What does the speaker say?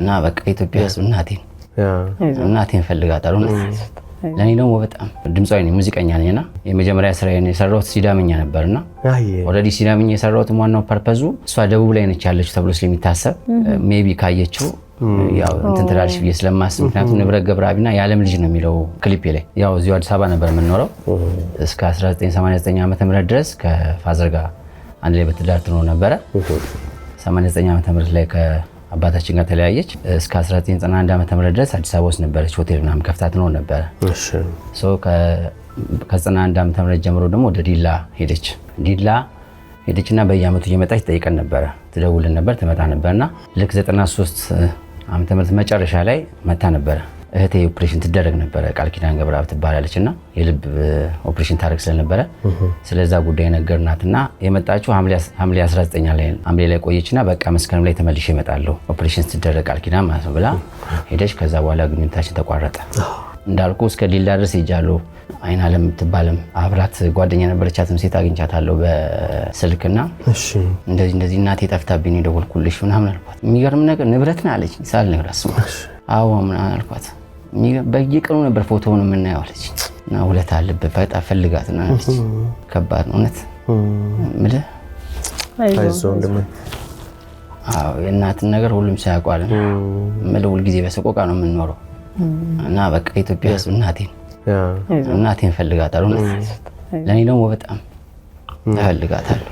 እና በቃ ኢትዮጵያ ውስጥ እናቴን ፈልጋታለሁ። ለኔ ደግሞ በጣም ድምጻዊ ነኝ፣ ሙዚቀኛ ነኝና የመጀመሪያ ስራዬን የሰራሁት ሲዳምኛ ነበርና ኦልሬዲ ሲዳምኛ የሰራሁት ዋናው ፐርፐዙ እሷ ደቡብ ላይ ነች ያለችው ተብሎ ስለሚታሰብ ሜቢ ካየችው ያው እንትን ትላለች ብዬ ስለማስብ፣ ምክንያቱም ንብረት ገብረአብና የዓለም ልጅ ነው የሚለው ክሊፕ ላይ ያው እዚሁ አዲስ አበባ ነበር የምንኖረው እስከ 1989 ዓመተ ምህረት ድረስ ከፋዘር ጋር አንድ ላይ በትዳር ትኖር ነበረ። 89 ዓመተ ምህረት ላይ አባታችን ጋር ተለያየች። እስከ 1991 ዓመተ ምህረት ድረስ አዲስ አበባ ውስጥ ነበረች፣ ሆቴል ምናምን ከፍታ ትኖር ነበረ። ከ91 ዓመተ ምህረት ጀምሮ ደግሞ ወደ ዲላ ሄደችና በየአመቱ እየመጣች ትጠይቀን ነበረ፣ ትደውልን ነበር፣ ትመጣ ነበርና ልክ 93 ዓመተ ምህረት መጨረሻ ላይ መጣ ነበረ። እህቴ ኦፕሬሽን ትደረግ ነበረ፣ ቃል ኪዳን ገብረአብ ትባላለችና የልብ ኦፕሬሽን ታደርግ ስለነበረ ስለዛ ጉዳይ ነገርናትና የመጣችው ሐምሌ 19 ላይ ሐምሌ ላይ ቆየችና በቃ መስከረም ላይ ተመልሼ እመጣለሁ ኦፕሬሽን ትደረግ ቃል ኪዳን ማለት ነው ብላ ሄደች። ከዛ በኋላ ግንኙነታችን ተቋረጠ። እንዳልኩ እስከ ዲላ ድረስ ሄጃለሁ። አይን አለም የምትባልም አብራት ጓደኛ ነበረቻትም ሴት አግኝቻታለሁ በስልክና እንደዚህ እናቴ ጠፍታብኝ ደወልኩልሽ ምናምን አልኳት። የሚገርም ነገር ንብረት ነው አለች። ሳልነግራት ስማ አዎ ምናምን አልኳት። በየቀኑ ነበር ፎቶውን የምናየው አለች። እና ውለታ አለብህ በጣም ፈልጋት ነው አለች። ከባድ ነው እውነት ምልህ አይዞህ እንደምን አዎ የእናትን ነገር ሁሉም ሳያውቋል ምልህ ሁልጊዜ በሰቆቃ ነው የምንኖረው። እና በቃ ኢትዮጵያ ውስጥ እናቴን ፈልጋታለሁ። ለኔ ደግሞ በጣም እፈልጋታለሁ።